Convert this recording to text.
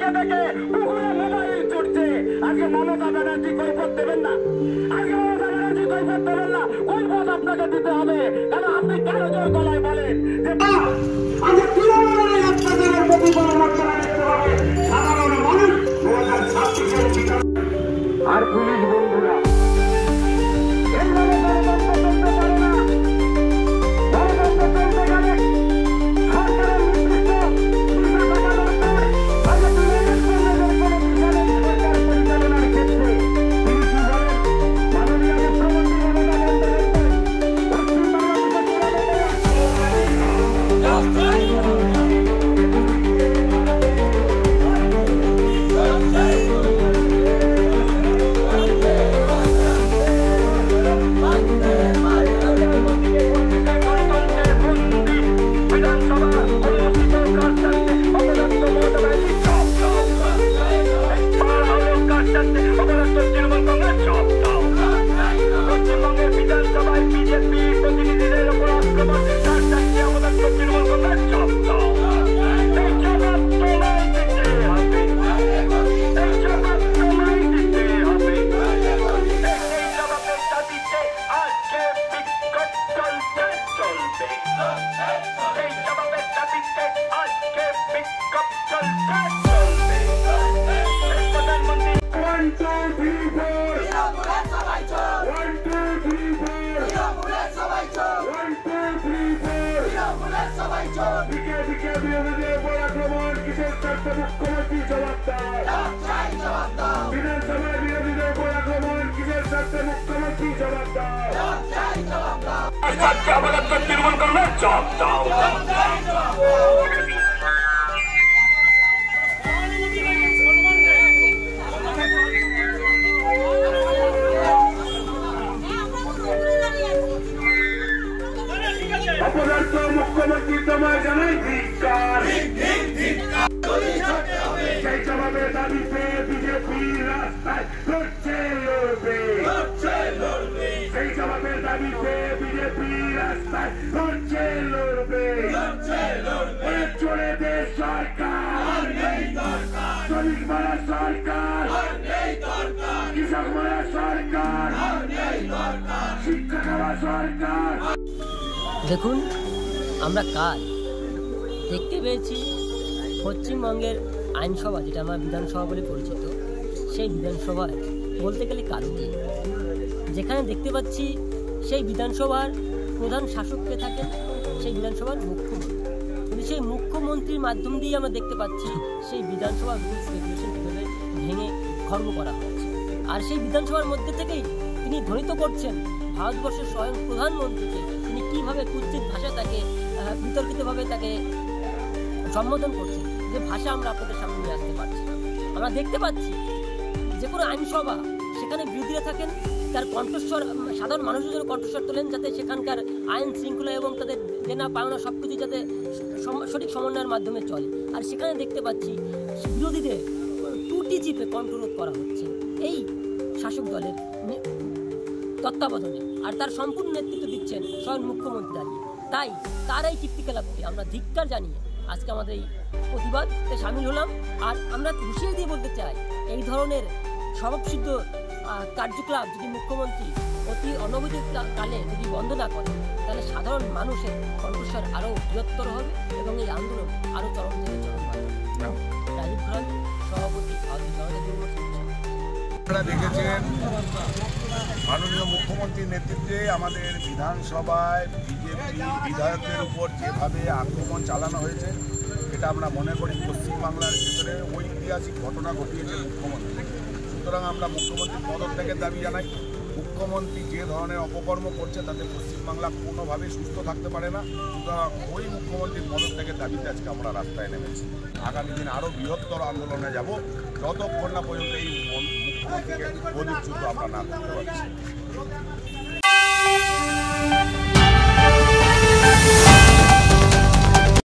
থেকে থেকে পুকুরে মোবাইল ছুটছে। আজকে মমতা ব্যানার্জি কৈফিয়ত দেবেন না, আজকে মমতা ব্যানার্জি কৈফিয়ত দেবেন না, কৈফিয়ত আপনাকে দিতে হবে। কারণ আপনি কেন জোর গলায় বলেন যে আজকে তৃণমূলের অত্যাচারের প্রতি পরামর্শনা দেখতে হবে সাধারণ মানুষ 2026 আর পুলিশ বন্ধুরা এইভাবে গণতন্ত্র চলতে পারে না। গণতন্ত্র চলতে গেলে সরকারের নির্দিষ্ট দিশা থাকা দরকার। আজকে তৃণমূল কংগ্রেসের কোনো বিশাল সরকার পরিচালনার ক্ষেত্রে তিনি কি বলেন? মাননীয় মুখ্যমন্ত্রী মমতা বন্দ্যোপাধ্যায় পশ্চিম বাংলার বিধানসভায় বিজেপি প্রতিনিধিদের উপর আক্রমণ, তার চাকরি আমাদের তৃণমূল কংগ্রেস জবাব দাও। এই জবাব তোমায় দিতে হবে, এই জবাব তোমায় দিতে হবে। এই জবাবের দাবিতে আজকে বিক্ষোভ চলবে চলবে, এই জবাবের দাবিতে আজকে বিক্ষোভ চলবে চলবে। এই প্রধানমন্ত্রী 1 2 3 4 1 2 3 4 1 2 3 4 দিকে দিকে বিরোধীদের উপর আক্রমণ, কিসের স্বার্থে মুখ্যমন্ত্রী জবাব দাও। বিধানসভায় বিরোধীদের উপর আক্রমণ, কিসের স্বার্থে মুখ্যমন্ত্রী জবাব দাও। আমাদের তৃণমূল কংগ্রেস জবাব দাও। অপদার্থ মুখ্যমন্ত্রী তোমায় জানাই ধিক্কার। সেই জবাবের দাবিতে বিজেপি রাস্তায় লড়ছে লড়বে, সেই জবাবের দাবিতে বিজেপি রাস্তায় লড়ছে লড়বে। চোরেদের সরকার, শ্রমিক মারা সরকার, কৃষক মারা সরকার, শিক্ষা খাওয়া সরকার। দেখুন, আমরা কাল দেখতে পেয়েছি পশ্চিমবঙ্গের আইনসভা, যেটা আমরা বিধানসভা বলে পরিচিত, সেই বিধানসভায় বলতে গেলে কালকে যেখানে দেখতে পাচ্ছি সেই বিধানসভার প্রধান শাসককে থাকেন সেই বিধানসভার মুখ্যমন্ত্রী। কিন্তু সেই মুখ্যমন্ত্রীর মাধ্যম দিয়ে আমরা দেখতে পাচ্ছি সেই বিধানসভার রুলস রেগুলেশন কীভাবে ভেঙে খর্ব করা হচ্ছে। আর সেই বিধানসভার মধ্যে থেকেই তিনি ধ্বনিত করছেন ভারতবর্ষের স্বয়ং প্রধানমন্ত্রীকে, তিনি কীভাবে কুৎসিত ভাষা তাকে বিতর্কিতভাবে তাকে সম্বোধন করছেন, যে ভাষা আমরা আপনাদের সামনে নিয়ে আসতে পারছি না। আমরা দেখতে পাচ্ছি যে কোনো আইনসভা, সেখানে বিরোধীরা থাকেন, তার কণ্ঠস্বর সাধারণ মানুষের জন্য কণ্ঠস্বর তোলেন, যাতে সেখানকার আইন শৃঙ্খলা এবং তাদের দেনা পাওনা সব কিছু যাতে সঠিক সমন্বয়ের মাধ্যমে চলে। আর সেখানে দেখতে পাচ্ছি বিরোধীদের টুটি চিপে কণ্ঠরোধ করা হচ্ছে এই শাসক দলের তত্ত্বাবধানে, আর তার সম্পূর্ণ নেতৃত্ব দিচ্ছেন স্বয়ং মুখ্যমন্ত্রী দাঁড়িয়ে। তাই তার এই কীর্তিকলাপকে আমরা ধিক্কার জানিয়ে আজকে আমাদের এই প্রতিবাদে সামিল হলাম। আর আমরা হুঁশিয়ারি দিয়ে বলতে চাই, এই ধরনের স্বভাবসিদ্ধ কার্যকলাপ যদি মুখ্যমন্ত্রী অতি অনবধি কালে যদি বন্ধ না করে, তাহলে সাধারণ মানুষের কণ্ঠস্বর আরও বৃহত্তর হবে এবং এই আন্দোলন আরও চরম থেকে চরম হবে। রাজীব ঘরান, সভাপতি, আপনারা দেখেছেন মাননীয় মুখ্যমন্ত্রীর নেতৃত্বে আমাদের বিধানসভায় বিজেপি বিধায়কদের উপর যেভাবে আক্রমণ চালানো হয়েছে, এটা আমরা মনে করি পশ্চিমবাংলার ভিতরে ঐতিহাসিক ঘটনা ঘটিয়েছে মুখ্যমন্ত্রী। সুতরাং আমরা মুখ্যমন্ত্রীর পদত্যাগের দাবি জানাই। মুখ্যমন্ত্রী যে ধরনের অপকর্ম করছে তাতে পশ্চিমবাংলা কোনোভাবেই সুস্থ থাকতে পারে না। সুতরাং ওই মুখ্যমন্ত্রীর পদত্যাগের দাবিতে আজকে আমরা রাস্তায় নেমেছি। আগামী দিন আরও বৃহত্তর আন্দোলনে যাব, যতক্ষণ না পর্যন্ত এই মুখ্যমন্ত্রীকে গদিচ্যুত আমরা না করতে পারছি।